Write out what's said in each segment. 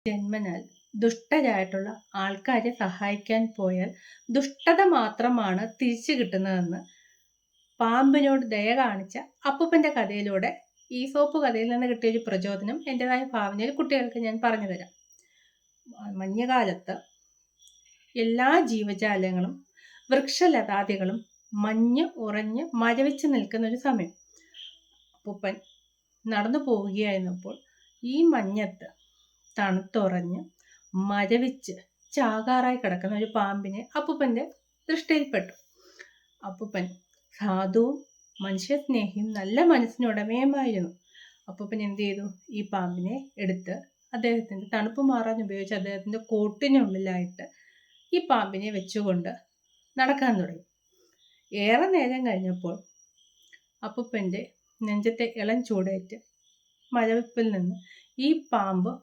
ജന്മനാൽ ദുഷ്ടരായിട്ടുള്ള ആൾക്കാരെ സഹായിക്കാൻ പോയാൽ ദുഷ്ടത മാത്രമാണ് തിരിച്ചു കിട്ടുന്നതെന്ന് പാമ്പിനോട് ദയ കാണിച്ച അപ്പൂപ്പന്റെ കഥയിലൂടെ ഈസോപ്പ് കഥയിൽ നിന്ന് കിട്ടിയൊരു പ്രചോദനം എൻ്റെതായ ഭാവനയിൽ കുട്ടികൾക്ക് ഞാൻ പറഞ്ഞു തരാം. മഞ്ഞുകാലത്ത് എല്ലാ ജീവജാലങ്ങളും വൃക്ഷലതാദികളും മഞ്ഞ് ഉറഞ്ഞ് മരവിച്ച് നിൽക്കുന്ന ഒരു സമയം. അപ്പൂപ്പൻ നടന്നു പോവുകയായിരുന്നപ്പോൾ ഈ മഞ്ഞത്ത് തണുത്തുറഞ്ഞ് മരവിച്ച് ചാകാറായി കിടക്കുന്ന ഒരു പാമ്പിനെ അപ്പൂപ്പന്റെ ദൃഷ്ടിയിൽപ്പെട്ടു. അപ്പൂപ്പൻ സാധുവും മനുഷ്യസ്നേഹിയും നല്ല മനസ്സിനുടമയുമായിരുന്നു. അപ്പൂപ്പൻ എന്ത് ചെയ്തു? ഈ പാമ്പിനെ എടുത്ത് അദ്ദേഹത്തിന്റെ തണുപ്പ് മാറാൻ ഉപയോഗിച്ച് അദ്ദേഹത്തിന്റെ കോട്ടിനുള്ളിലായിട്ട് ഈ പാമ്പിനെ വെച്ചുകൊണ്ട് നടക്കാൻ തുടങ്ങി. ഏറെ നേരം കഴിഞ്ഞപ്പോൾ അപ്പൂപ്പന്റെ നെഞ്ചത്തെ ഇളം ചൂടേറ്റ് മരവിപ്പിൽ നിന്ന് ഈ പാമ്പ്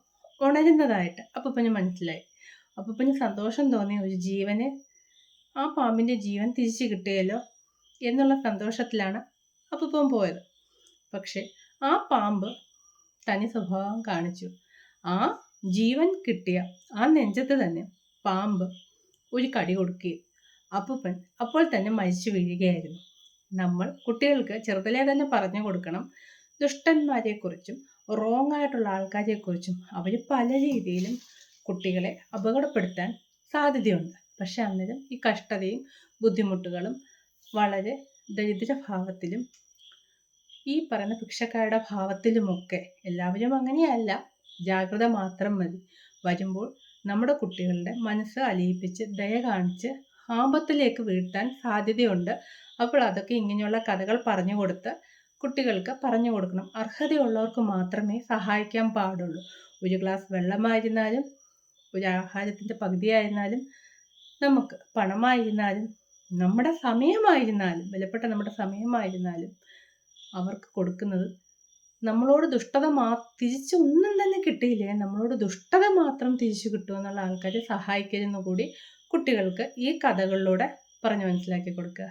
ഉണരുന്നതായിട്ട് അപ്പൂപ്പന് മനസ്സിലായി. അപ്പൂപ്പന് സന്തോഷം തോന്നിയ ഒരു ജീവനെ, ആ പാമ്പിന്റെ ജീവൻ തിരിച്ചു കിട്ടിയല്ലോ എന്നുള്ള സന്തോഷത്തിലാണ് അപ്പൂപ്പൻ പോയത്. പക്ഷെ ആ പാമ്പ് തനി സ്വഭാവം കാണിച്ചു. ആ ജീവൻ കിട്ടിയ ആ നെഞ്ചത്ത് തന്നെ പാമ്പ് ഒരു കടി കൊടുക്കുകയും അപ്പൂപ്പൻ അപ്പോൾ തന്നെ മരിച്ചു വീഴുകയായിരുന്നു. നമ്മൾ കുട്ടികൾക്ക് ചെറുതിലേ തന്നെ പറഞ്ഞു കൊടുക്കണം, ദുഷ്ടന്മാരെക്കുറിച്ചും റോങ് ആയിട്ടുള്ള ആൾക്കാരെക്കുറിച്ചും. അവർ പല രീതിയിലും കുട്ടികളെ അപകടപ്പെടുത്താൻ സാധ്യതയുണ്ട്. പക്ഷെ അന്നേരം ഈ കഷ്ടതയും ബുദ്ധിമുട്ടുകളും വളരെ ദരിദ്രഭാവത്തിലും ഈ പറയുന്ന ഭിക്ഷക്കാരുടെ ഭാവത്തിലുമൊക്കെ, എല്ലാവരും അങ്ങനെയല്ല, ജാഗ്രത മാത്രം മതി. വരുമ്പോൾ നമ്മുടെ കുട്ടികളുടെ മനസ്സ് അലിയിപ്പിച്ച് ദയ കാണിച്ച് ആപത്തിലേക്ക് വീഴ്ത്താൻ സാധ്യതയുണ്ട്. അപ്പോൾ അതൊക്കെ ഇങ്ങനെയുള്ള കഥകൾ പറഞ്ഞു കൊടുത്ത് കുട്ടികൾക്ക് പറഞ്ഞു കൊടുക്കണം. അർഹതയുള്ളവർക്ക് മാത്രമേ സഹായിക്കാൻ പാടുള്ളൂ. ഒരു ഗ്ലാസ് വെള്ളമായിരുന്നാലും, ഒരു ആഹാരത്തിൻ്റെ പകുതിയായിരുന്നാലും, നമുക്ക് പണമായിരുന്നാലും, നമ്മുടെ സമയമായിരുന്നാലും, വിലപ്പെട്ട നമ്മുടെ സമയമായിരുന്നാലും അവർക്ക് കൊടുക്കുന്നത്, നമ്മളോട് ദുഷ്ടത തിരിച്ച് ഒന്നും തന്നെ കിട്ടിയില്ലേ, നമ്മളോട് ദുഷ്ടത മാത്രം തിരിച്ചു കിട്ടുമെന്നുള്ള ആൾക്കാരെ സഹായിക്കരുതെന്ന് കൂടി കുട്ടികൾക്ക് ഈ കഥകളിലൂടെ പറഞ്ഞു മനസ്സിലാക്കി കൊടുക്കുക.